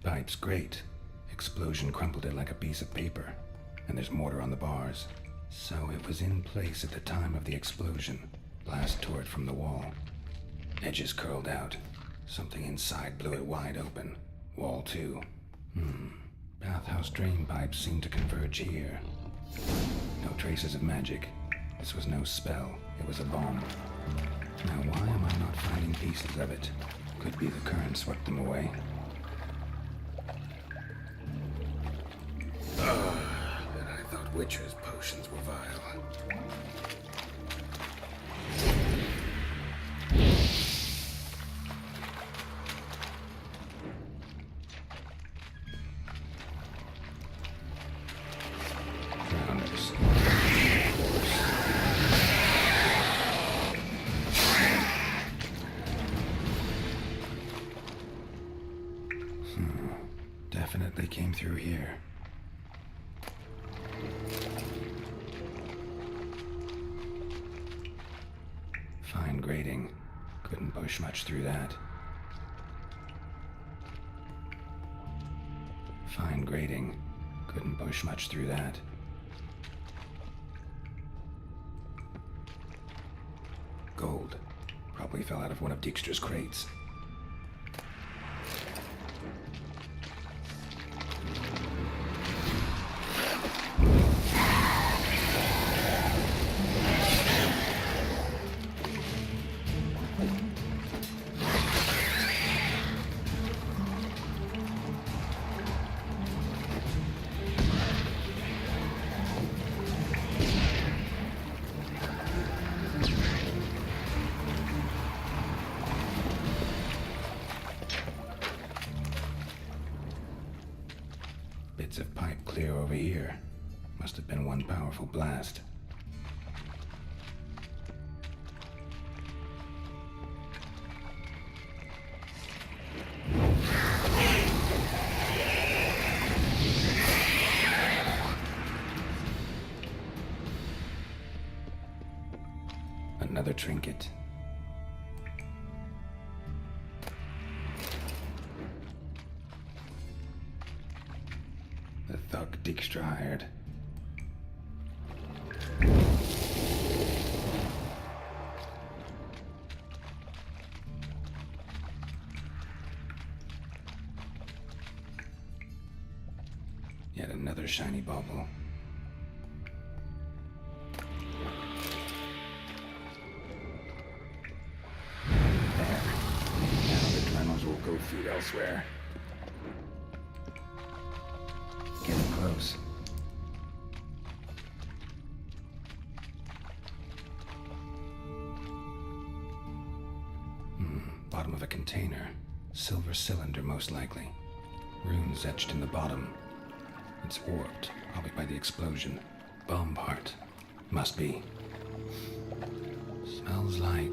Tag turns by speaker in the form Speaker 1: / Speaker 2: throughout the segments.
Speaker 1: Pipe's great. Explosion crumpled it like a piece of paper. And there's mortar on the bars. So it was in place at the time of the explosion. Blast tore it from the wall. Edges curled out. Something inside blew it wide open. Wall too. Bathhouse drain pipes seemed to converge here. No traces of magic. This was no spell. It was a bomb. Now why am I not finding pieces of it? Could be the current swept them away. And I thought witchers' potions were vile. Drowners. Definitely came through here. Fine grating. Couldn't push much through that. Fine grating. Couldn't push much through that. Gold. Probably fell out of one of Dijkstra's crates. Bits of pipe clear over here. Must have been one powerful blast. Another trinket. The thug Dijkstra hired. Yet another shiny bauble. There. Now the Dremels will go feed elsewhere. Getting close. Bottom of a container. Silver cylinder, most likely. Runes etched in the bottom. It's warped, probably by the explosion. Bomb part. Must be. Smells like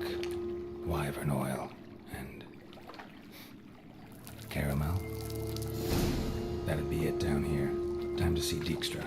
Speaker 1: wyvern oil and caramel. That'd be it down here. Time to see Dijkstra.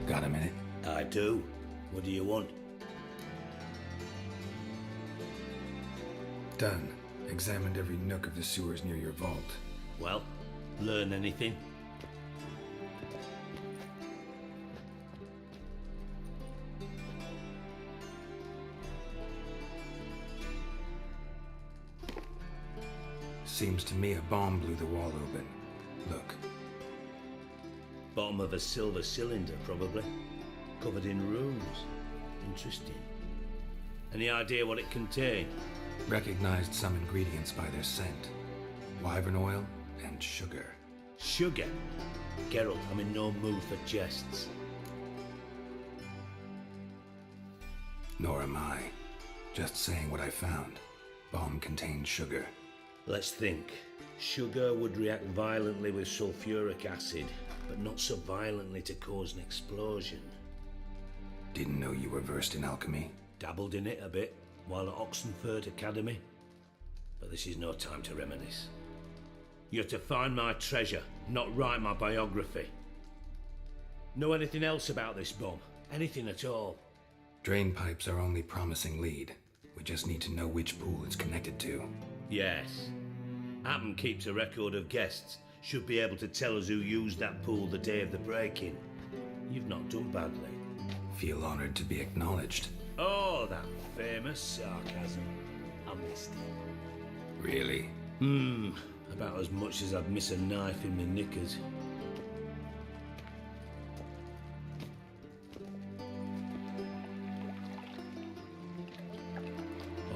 Speaker 1: Got a minute?
Speaker 2: I do. What do you want?
Speaker 1: Done. Examined every nook of the sewers near your vault.
Speaker 2: Well, learn anything?
Speaker 1: Seems to me a bomb blew the wall open. Look.
Speaker 2: Bottom of a silver cylinder, probably. Covered in runes. Interesting. Any idea what it contained?
Speaker 1: Recognized some ingredients by their scent. Wyvern oil and sugar.
Speaker 2: Sugar? Geralt, I'm in no mood for jests.
Speaker 1: Nor am I. Just saying what I found. Bomb contained sugar.
Speaker 2: Let's think. Sugar would react violently with sulfuric acid, but not so violently to cause an explosion.
Speaker 1: Didn't know you were versed in alchemy.
Speaker 2: Dabbled in it a bit while at Oxenford Academy. But this is no time to reminisce. You're to find my treasure, not write my biography. Know anything else about this bomb? Anything at all?
Speaker 1: Drain pipes are only promising lead. We just need to know which pool it's connected to.
Speaker 2: Yes. Appen keeps a record of guests. Should be able to tell us who used that pool the day of the break-in. You've not done badly.
Speaker 1: Feel honored to be acknowledged.
Speaker 2: Oh, that famous sarcasm. I missed it.
Speaker 1: Really?
Speaker 2: About as much as I'd miss a knife in my knickers.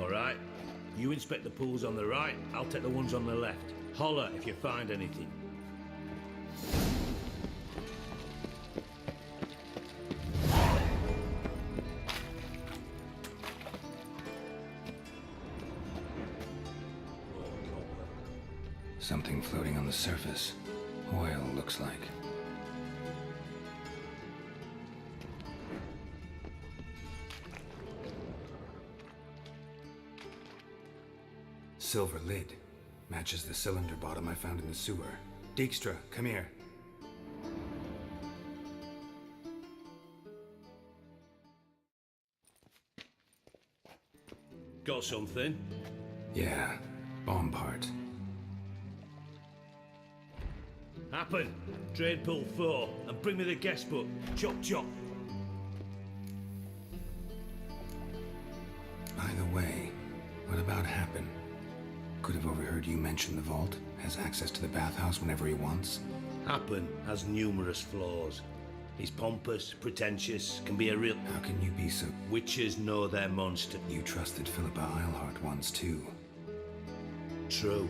Speaker 2: Alright, you inspect the pools on the right, I'll take the ones on the left. Holler if you find anything.
Speaker 1: Something floating on the surface. Oil, looks like. Silver lid. Matches the cylinder bottom I found in the sewer. Dijkstra, come here.
Speaker 2: Got something?
Speaker 1: Yeah, bomb part.
Speaker 2: Happen. Trade pool 4 and bring me the guest book. Chop chop.
Speaker 1: By the way, what about Happen? Could have overheard you mention the vault. Has access to the bathhouse whenever he wants.
Speaker 2: Happen has numerous flaws. He's pompous, pretentious, can be a real...
Speaker 1: How can you be so...
Speaker 2: Witches know their monster.
Speaker 1: You trusted Philippa Eilhart once too.
Speaker 2: True.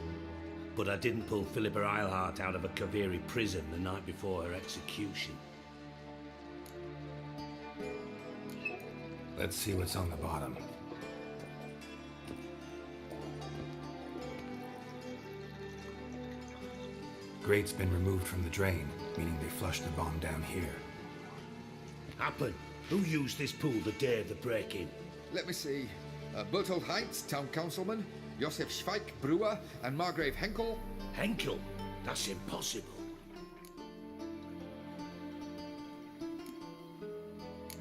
Speaker 2: But I didn't pull Philippa Eilhart out of a Kaviri prison the night before her execution.
Speaker 1: Let's see what's on the bottom. Grate's been removed from the drain, meaning they flushed the bomb down here.
Speaker 2: Happen. Who used this pool the day of the break-in?
Speaker 3: Let me see. Bertold Heinz, town councilman, Josef Schweik, brewer, and Margrave Henkel.
Speaker 2: Henkel? That's impossible.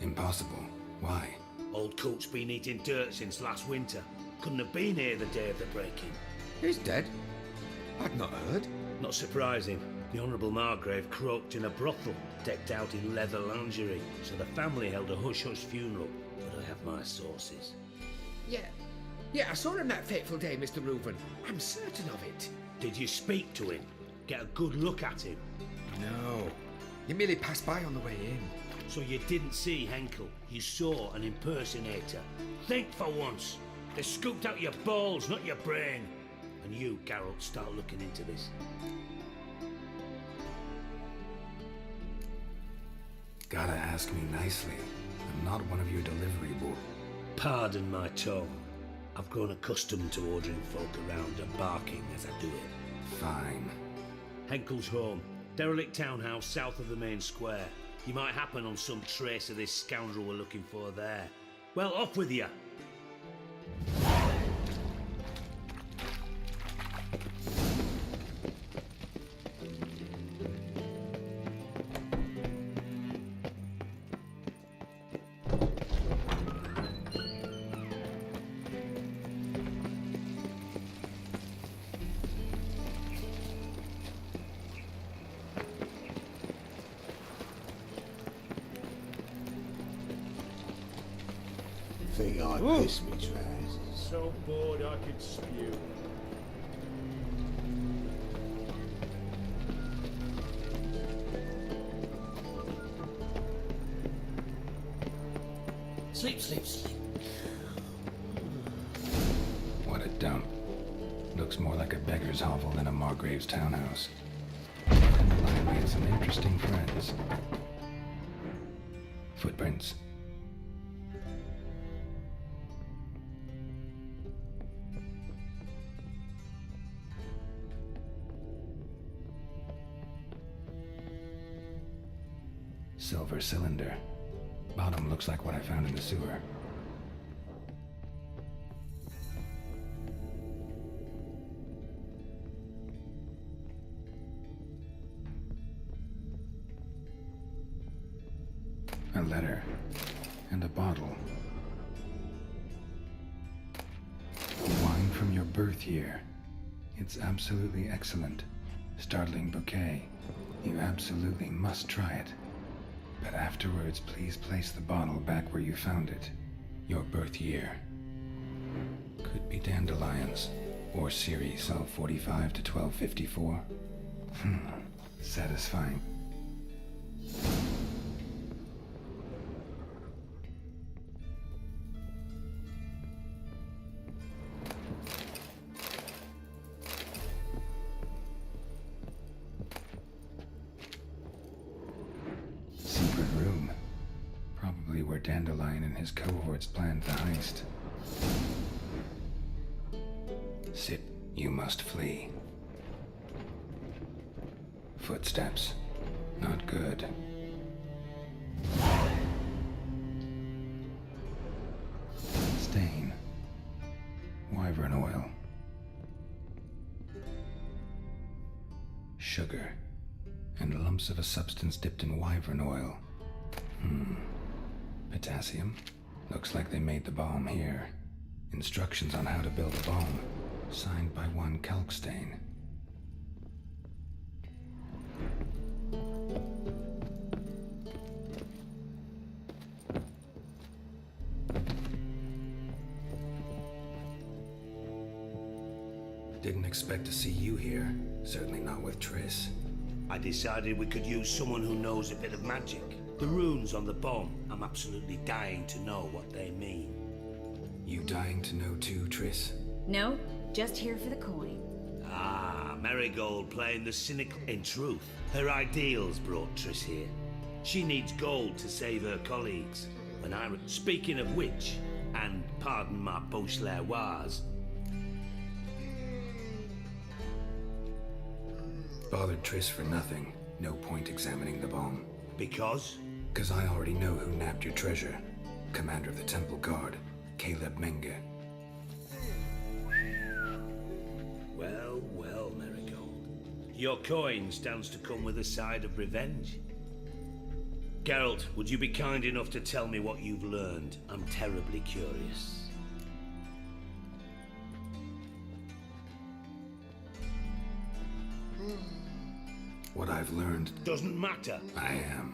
Speaker 1: Impossible. Why?
Speaker 2: Old Coot's been eating dirt since last winter. Couldn't have been here the day of the break-in.
Speaker 3: He's dead? I'd not heard.
Speaker 2: Not surprising. The Honourable Margrave croaked in a brothel, decked out in leather lingerie, so the family held a hush-hush funeral. But I have my sources.
Speaker 3: Yeah, I saw him that fateful day, Mr. Reuven. I'm certain of it.
Speaker 2: Did you speak to him? Get a good look at him?
Speaker 3: No. He merely passed by on the way in.
Speaker 2: So you didn't see Henkel. You saw an impersonator. Think for once. They scooped out your balls, not your brain. And you, Geralt, start looking into this.
Speaker 1: Gotta ask me nicely. I'm not one of your delivery boys.
Speaker 2: Pardon my tongue. I've grown accustomed to ordering folk around and barking as I do it.
Speaker 1: Fine.
Speaker 2: Henkel's home. Derelict townhouse south of the main square. You might happen on some trace of this scoundrel we're looking for there. Well, off with you.
Speaker 4: Think I piss me trousers.
Speaker 5: So bored I could spew.
Speaker 4: Sleep, sleep, sleep.
Speaker 1: What a dump. Looks more like a beggar's hovel than a Margrave's townhouse. And the lion had some interesting friends. Footprints. Silver cylinder. Bottom looks like what I found in the sewer. A letter. And a bottle. Wine from your birth year. It's absolutely excellent. Startling bouquet. You absolutely must try it. But afterwards, please place the bottle back where you found it. Your birth year. Could be dandelions. Or series 1245 to 1254. Satisfying. Secret room. Probably where Dandelion and his cohorts planned the heist. Sit, you must flee. Footsteps. Not good. Stain. Wyvern oil. Sugar. And lumps of a substance dipped in wyvern oil. Potassium. Looks like they made the bomb here. Instructions on how to build a bomb. Signed by one Kalkstain. Didn't expect to see you here. Certainly not with Triss.
Speaker 2: I decided we could use someone who knows a bit of magic. The runes on the bomb, I'm absolutely dying to know what they mean.
Speaker 1: You dying to know too, Triss?
Speaker 5: No, just here for the coin.
Speaker 2: Ah, Marigold playing the cynical. In truth, her ideals brought Triss here. She needs gold to save her colleagues. When I... Speaking of which, and pardon my Beauclervoise,
Speaker 1: Bothered Triss for nothing. No point examining the bomb.
Speaker 2: because...
Speaker 1: Because I already know who nabbed your treasure. Commander of the Temple Guard, Caleb Menge.
Speaker 2: Well, well, Marigold. Your coin stands to come with a side of revenge. Geralt, would you be kind enough to tell me what you've learned? I'm terribly curious.
Speaker 1: What I've learned,
Speaker 2: Doesn't matter.
Speaker 1: I am.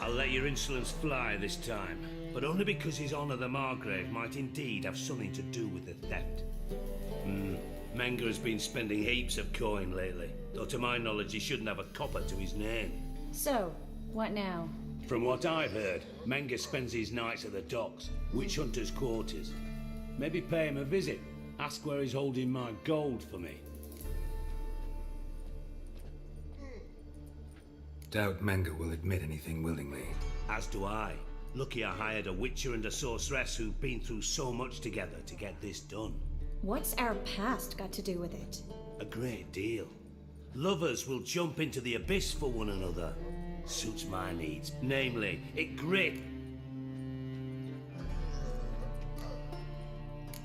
Speaker 2: I'll let your insolence fly this time, but only because his honor the Margrave might indeed have something to do with the theft. Menge has been spending heaps of coin lately, though to my knowledge he shouldn't have a copper to his name.
Speaker 5: So, what now?
Speaker 2: From what I've heard, Menge spends his nights at the docks, witch hunters' quarters. Maybe pay him a visit, ask where he's holding my gold for me.
Speaker 1: Doubt Menge will admit anything willingly.
Speaker 2: As do I. Lucky I hired a witcher and a sorceress who've been through so much together to get this done.
Speaker 5: What's our past got to do with it?
Speaker 2: A great deal. Lovers will jump into the abyss for one another. Suits my needs. Namely, it grip.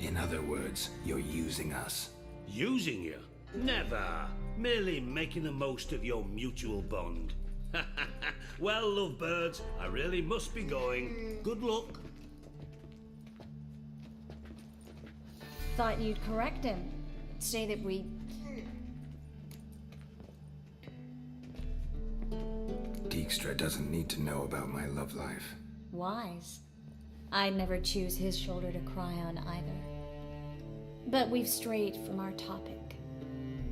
Speaker 1: In other words, you're using us.
Speaker 2: Using you? Never. Merely making the most of your mutual bond. Well, lovebirds, I really must be going. Good luck.
Speaker 5: Thought you'd correct him. Say that we...
Speaker 1: Dijkstra doesn't need to know about my love life.
Speaker 5: Wise. I'd never choose his shoulder to cry on either. But we've strayed from our topic.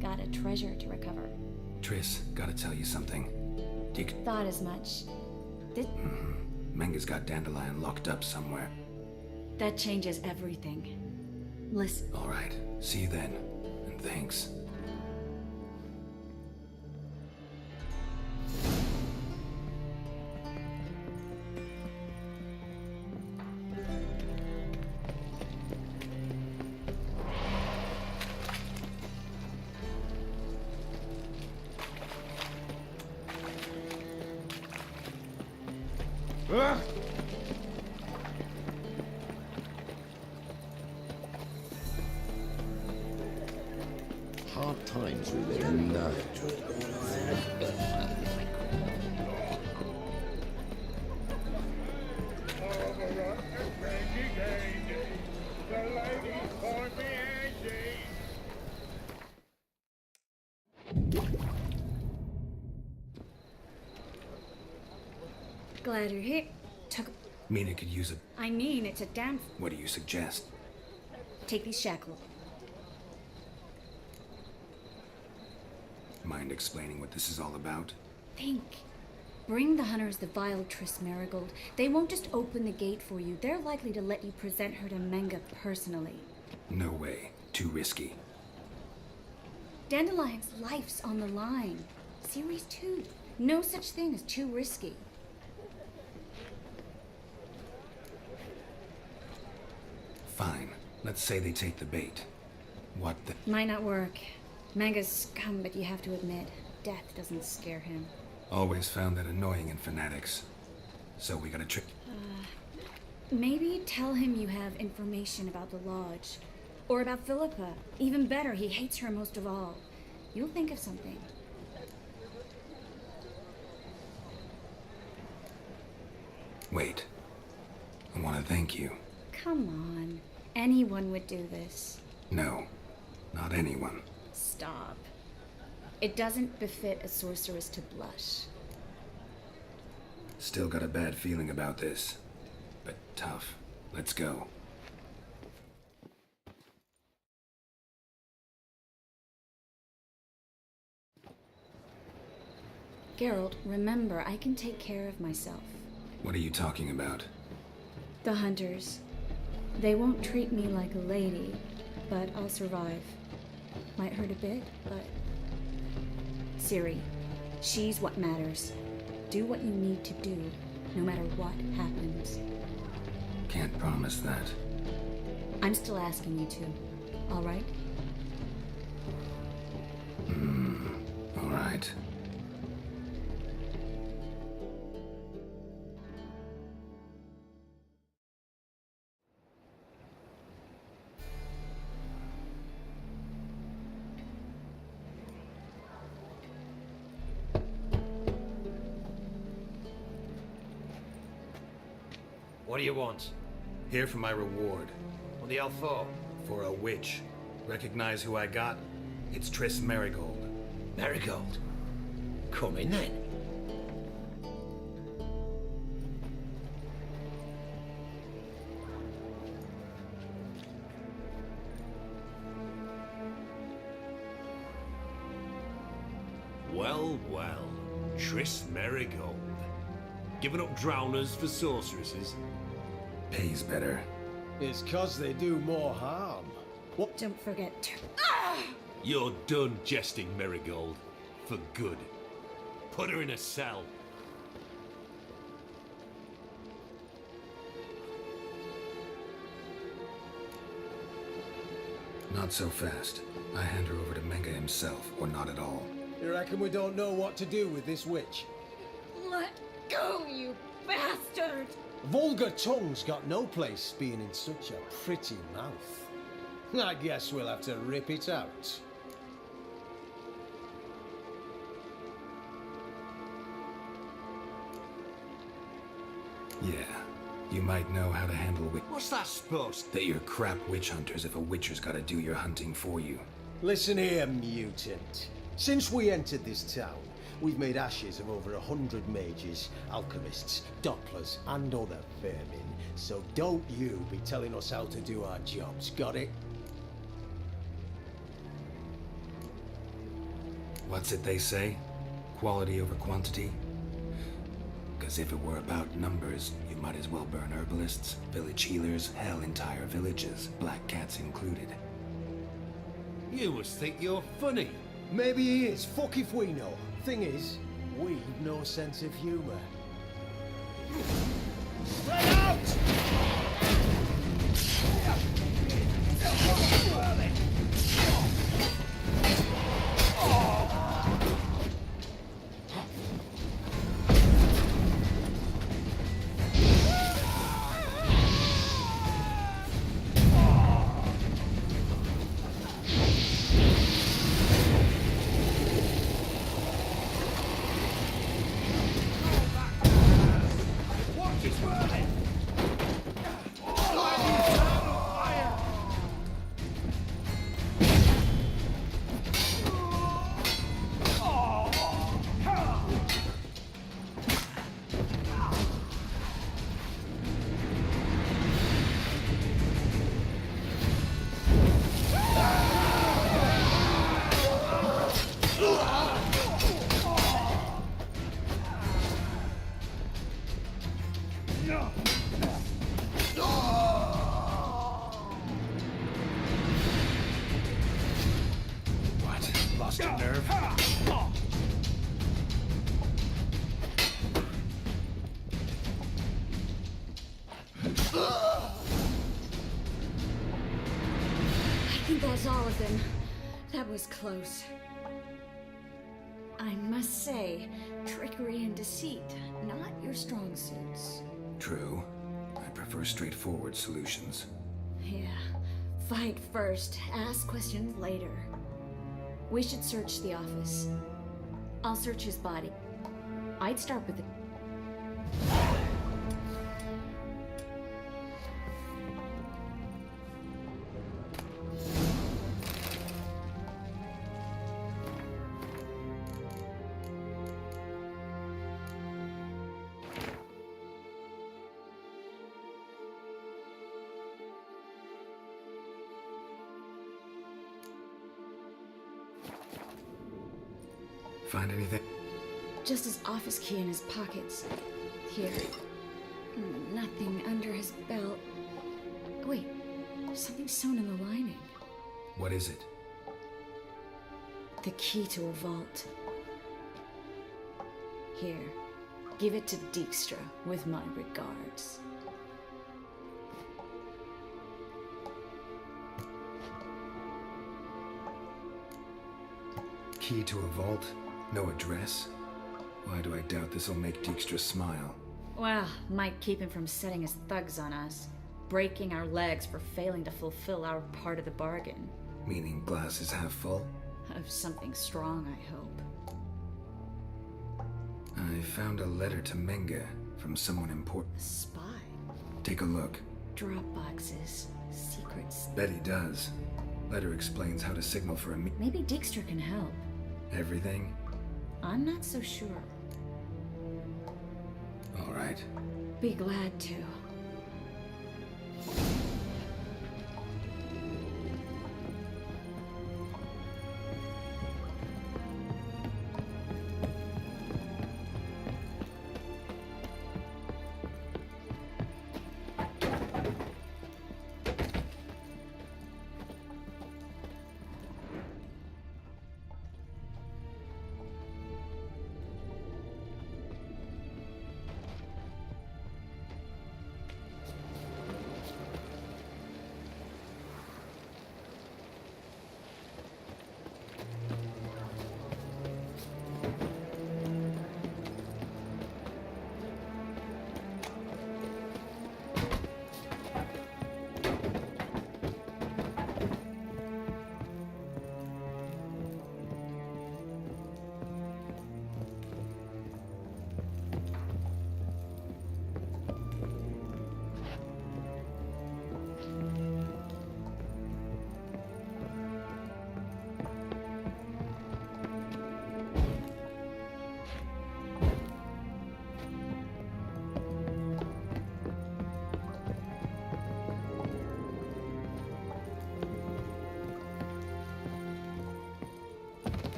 Speaker 5: Got a treasure to recover.
Speaker 1: Triss, gotta tell you something.
Speaker 5: Thought as much.
Speaker 1: Menga's got Dandelion locked up somewhere.
Speaker 5: That changes everything. Listen.
Speaker 1: All right. See you then. And thanks.
Speaker 4: Hard times, Reuven. No.
Speaker 5: Glad you're here.
Speaker 1: Mina could use a...
Speaker 5: I mean, it's a damn...
Speaker 1: What do you suggest?
Speaker 5: Take these shackles.
Speaker 1: Mind explaining what this is all about?
Speaker 5: Think. Bring the hunters the vile Triss Marigold. They won't just open the gate for you. They're likely to let you present her to Menga personally.
Speaker 1: No way. Too risky.
Speaker 5: Dandelion's life's on the line. Series 2. No such thing as too risky.
Speaker 1: Fine. Let's say they take the bait. What the...
Speaker 5: Might not work. Menga's scum, but you have to admit, death doesn't scare him.
Speaker 1: Always found that annoying in fanatics. So we gotta trick...
Speaker 5: Maybe tell him you have information about the Lodge. Or about Philippa. Even better, he hates her most of all. You'll think of something.
Speaker 1: Wait. I want to thank you.
Speaker 5: Come on. Anyone would do this.
Speaker 1: No. Not anyone.
Speaker 5: Stop. It doesn't befit a sorceress to blush.
Speaker 1: Still got a bad feeling about this. But tough. Let's go.
Speaker 5: Geralt, remember, I can take care of myself.
Speaker 1: What are you talking about?
Speaker 5: The hunters. They won't treat me like a lady, but I'll survive. Might hurt a bit, but... Ciri, she's what matters. Do what you need to do, no matter what happens.
Speaker 1: Can't promise that.
Speaker 5: I'm still asking you to, all right?
Speaker 1: All right.
Speaker 6: What do you want?
Speaker 1: Here for my reward.
Speaker 6: What the hell for?
Speaker 1: For a witch. Recognize who I got? It's Triss Marigold.
Speaker 6: Marigold. Come in then.
Speaker 2: Well, well. Triss Marigold. Giving up drowners for sorceresses?
Speaker 1: Pays better.
Speaker 7: It's 'cause they do more harm. What?
Speaker 5: Don't forget.
Speaker 2: You're done jesting, Marigold. For good. Put her in a cell.
Speaker 1: Not so fast. I hand her over to Menga himself, or not at all.
Speaker 7: You reckon we don't know what to do with this witch?
Speaker 5: Let go, you bastard!
Speaker 7: Vulgar tongue's got no place being in such a pretty mouth. I guess we'll have to rip it out.
Speaker 1: Yeah. You might know how to handle
Speaker 6: What's that supposed?
Speaker 1: that you're crap witch hunters if a witcher's gotta do your hunting for you.
Speaker 7: Listen here, mutant. Since we entered this town, we've made ashes of over 100 mages, alchemists, dopplers, and other vermin. So don't you be telling us how to do our jobs, got it?
Speaker 1: What's it they say? Quality over quantity? Because if it were about numbers, you might as well burn herbalists, village healers, hell, entire villages, black cats included.
Speaker 6: You must think you're funny.
Speaker 7: Maybe he is. Fuck if we know. Thing is, we've no sense of humor. Spread out!
Speaker 1: What? Lost your nerve?
Speaker 5: I think that's all of them. That was close. I must say, trickery and deceit, not your strong suits.
Speaker 1: True. I prefer straightforward solutions.
Speaker 5: Yeah. Fight first, ask questions later. We should search the office. I'll search his body. I'd start with the...
Speaker 1: Find anything?
Speaker 5: Just his office key in his pockets. Here. Nothing under his belt. Wait, something sewn in the lining.
Speaker 1: What is it?
Speaker 5: The key to a vault. Here, give it to Dijkstra with my regards.
Speaker 1: Key to a vault? No address? Why do I doubt this'll make Dijkstra smile?
Speaker 5: Well, might keep him from setting his thugs on us. Breaking our legs for failing to fulfill our part of the bargain.
Speaker 1: Meaning glass is half full?
Speaker 5: Of something strong, I hope.
Speaker 1: I found a letter to Menge from someone important.
Speaker 5: A spy.
Speaker 1: Take a look.
Speaker 5: Drop boxes. Secrets.
Speaker 1: Bet he does. Letter explains how to signal for a
Speaker 5: Maybe Dijkstra can help.
Speaker 1: Everything?
Speaker 5: I'm not so sure.
Speaker 1: All right.
Speaker 5: Be glad to.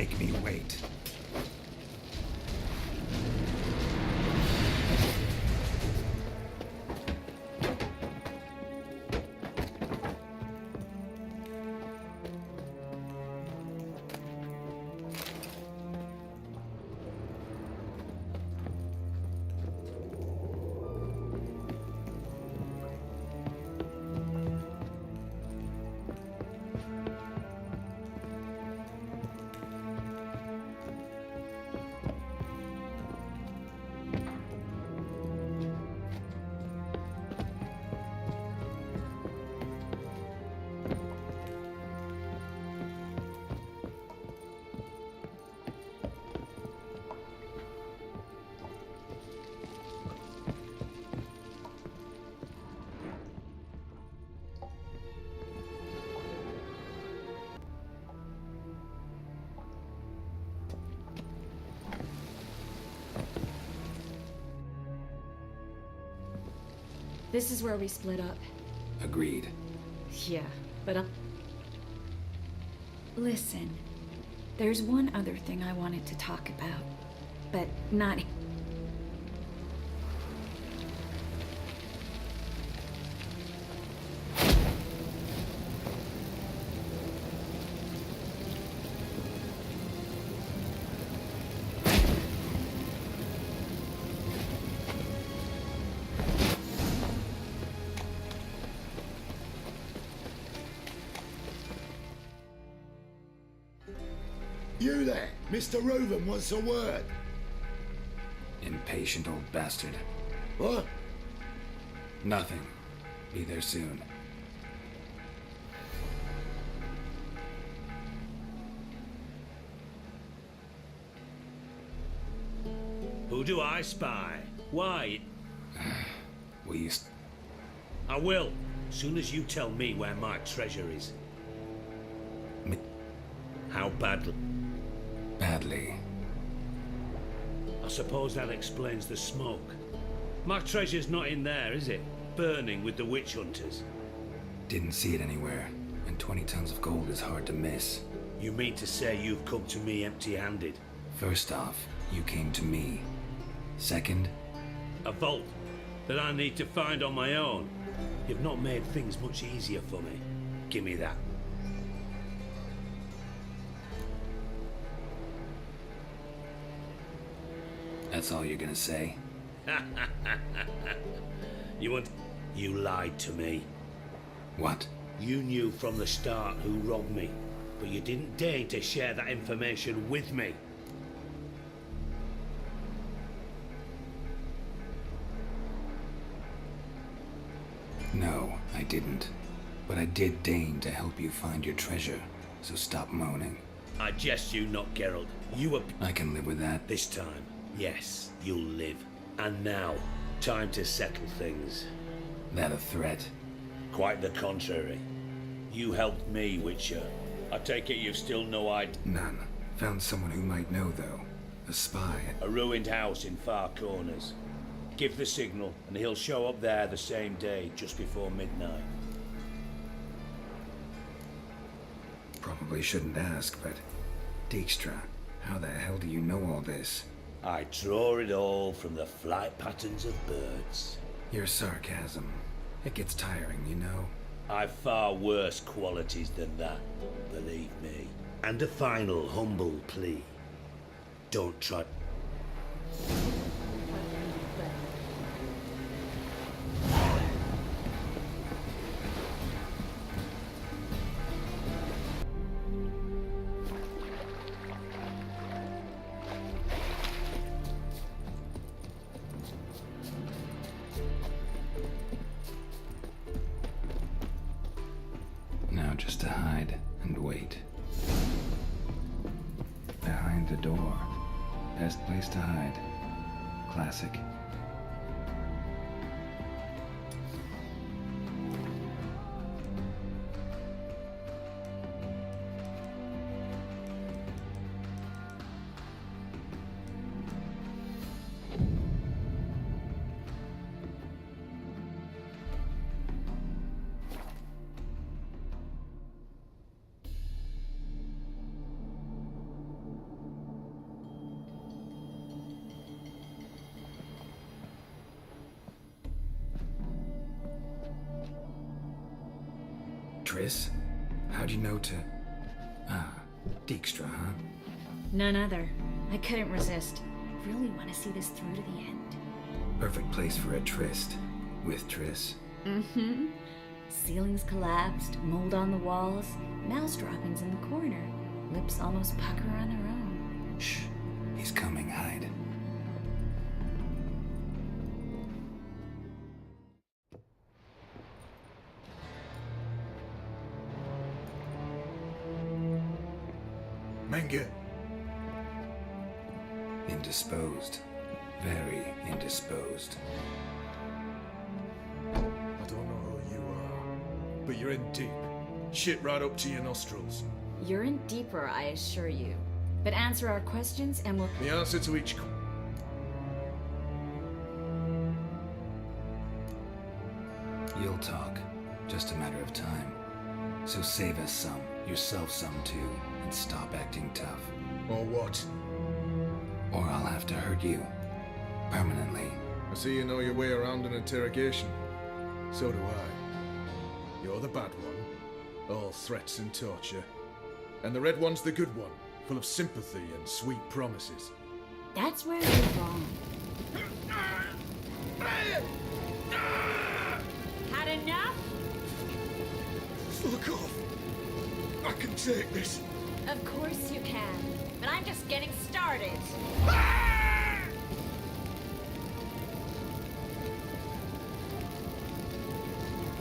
Speaker 1: make me wait.
Speaker 5: This is where we split up.
Speaker 1: Agreed.
Speaker 5: Yeah, but listen, there's one other thing I wanted to talk about, but not...
Speaker 8: You there! Mr. Reuven wants a word.
Speaker 1: Impatient old bastard.
Speaker 8: What?
Speaker 1: Nothing. Be there soon.
Speaker 2: Who do I spy? Why?
Speaker 1: Will you...
Speaker 2: I will, soon as you tell me where my treasure is. How badly?
Speaker 1: Badly.
Speaker 2: I suppose that explains the smoke. My treasure's not in there, is it? Burning with the witch hunters.
Speaker 1: Didn't see it anywhere, and 20 tons of gold is hard to miss.
Speaker 2: You mean to say you've come to me empty-handed?
Speaker 1: First off, you came to me. Second,
Speaker 2: A vault that I need to find on my own. You've not made things much easier for me. Give me that.
Speaker 1: that's all you're gonna say?
Speaker 2: You lied to me.
Speaker 1: What?
Speaker 2: You knew from the start who robbed me, but you didn't deign to share that information with me.
Speaker 1: No, I didn't. But I did deign to help you find your treasure, so stop moaning.
Speaker 2: I jest you not, Geralt. You were...
Speaker 1: I can live with that.
Speaker 2: This time, yes, you'll live. And now, time to settle things.
Speaker 1: That a threat?
Speaker 2: Quite the contrary. You helped me, Witcher. I take it you've still no idea.
Speaker 1: None. Found someone who might know, though. A spy.
Speaker 2: A ruined house in Far Corners. Give the signal, and he'll show up there the same day, just before midnight.
Speaker 1: Probably shouldn't ask, but... Dijkstra, how the hell do you know all this?
Speaker 2: I draw it all from the flight patterns of birds.
Speaker 1: Your sarcasm. It gets tiring, you know?
Speaker 2: I've far worse qualities than that, believe me. And a final humble plea. Don't try...
Speaker 1: Now just to hide and wait. Behind the door. Best place to hide. Classic. Triss? How'd you know to... Ah, Dijkstra, huh?
Speaker 5: None other. I couldn't resist. Really want to see this through to the end.
Speaker 1: Perfect place for a tryst. With Triss.
Speaker 5: Mm-hmm. Ceilings collapsed, mold on the walls, mouse droppings in the corner. Lips almost pucker on their own.
Speaker 1: Shh. He's coming, hide.
Speaker 6: Menge.
Speaker 1: Indisposed. Very indisposed.
Speaker 6: I don't know who you are, but you're in deep. Shit right up to your nostrils.
Speaker 5: You're in deeper, I assure you. But answer our questions and we'll...
Speaker 6: The answer to each...
Speaker 1: You'll talk. Just a matter of time. So save us some, yourself some too, and stop acting tough.
Speaker 6: Or what?
Speaker 1: Or I'll have to hurt you. Permanently.
Speaker 6: I see you know your way around an interrogation. So do I. You're the bad one. All threats and torture. And the red one's the good one, full of sympathy and sweet promises.
Speaker 5: That's where you're wrong. Had enough?
Speaker 6: Fuck off! I can take this.
Speaker 5: Of course you can. But I'm just getting started.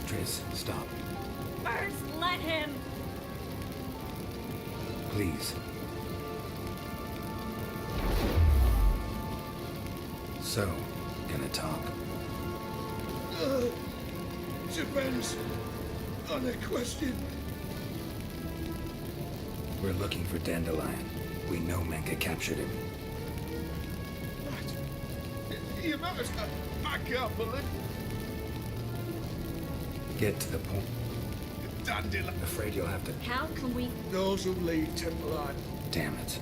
Speaker 1: Triss, stop.
Speaker 5: First, let him.
Speaker 1: Please. So, gonna talk?
Speaker 6: Depends on the question.
Speaker 1: We're looking for Dandelion. We know Menge captured him.
Speaker 6: What? You must... I can't believe...
Speaker 1: Get to the point.
Speaker 6: Dandelion.
Speaker 1: I'm afraid you'll have to...
Speaker 5: How can we...
Speaker 6: Those who lead Timberline.
Speaker 1: Damn it.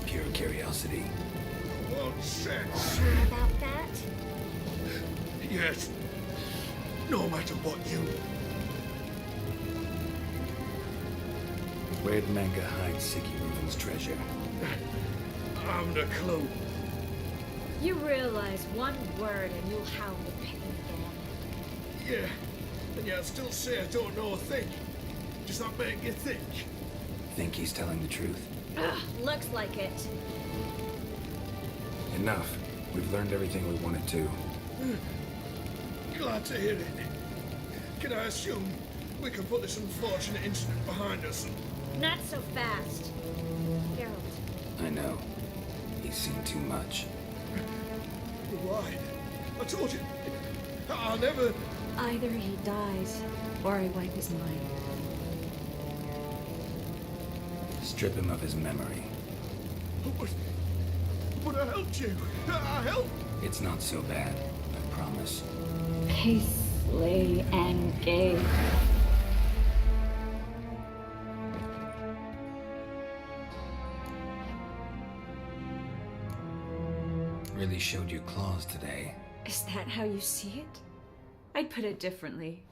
Speaker 1: Pure curiosity.
Speaker 6: Won't sense.
Speaker 5: Sure about that?
Speaker 6: Yes. No matter what you...
Speaker 1: Where'd Menge hide Siggy Reuven's treasure?
Speaker 6: I'm the clue.
Speaker 5: You realize one word and you'll howl the pain again.
Speaker 6: Yeah. And yet I still say I don't know a thing. Does that make you think?
Speaker 1: Think he's telling the truth?
Speaker 5: Ugh, looks like it.
Speaker 1: Enough. We've learned everything we wanted to.
Speaker 6: Glad to hear it. Can I assume we can put this unfortunate incident behind us?
Speaker 5: Not so fast. Geralt.
Speaker 1: I know. He's seen too much.
Speaker 6: Why? I told you. I'll never...
Speaker 5: Either he dies, or I wipe his mind.
Speaker 1: Strip him of his memory.
Speaker 6: But I helped you. I helped.
Speaker 1: It's not so bad, I promise.
Speaker 5: Paisley and gay.
Speaker 1: Really showed your claws today.
Speaker 5: Is that how you see it? I'd put it differently.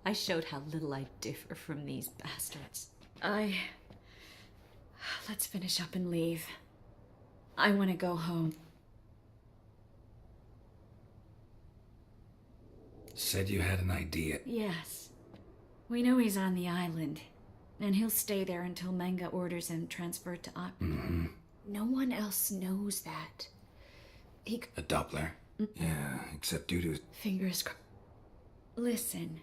Speaker 5: I showed how little I differ from these bastards. Let's finish up and leave. I want to go home.
Speaker 1: Said you had an idea.
Speaker 5: Yes. We know he's on the island, and he'll stay there until Menge orders him transferred to Op.
Speaker 1: Mm-hmm.
Speaker 5: No one else knows that.
Speaker 1: A Doppler? Yeah, except due to...
Speaker 5: Fingers crossed. Listen.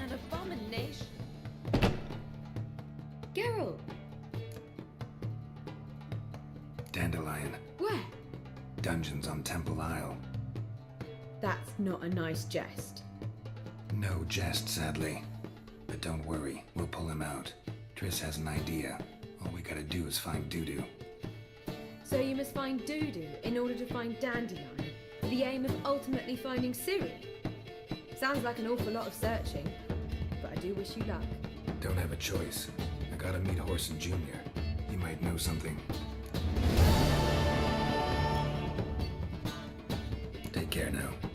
Speaker 9: An abomination.
Speaker 5: Geralt!
Speaker 1: Dandelion.
Speaker 9: Where?
Speaker 1: Dungeons on Temple Isle.
Speaker 9: That's not a nice jest.
Speaker 1: No jest, sadly. But don't worry, we'll pull him out. Triss has an idea. All we gotta do is find Doo-Doo.
Speaker 9: So you must find Doodoo in order to find Dandelion, with the aim of ultimately finding Ciri. Sounds like an awful lot of searching, but I do wish you luck.
Speaker 1: Don't have a choice. I gotta meet Horson Jr. He might know something. Take care now.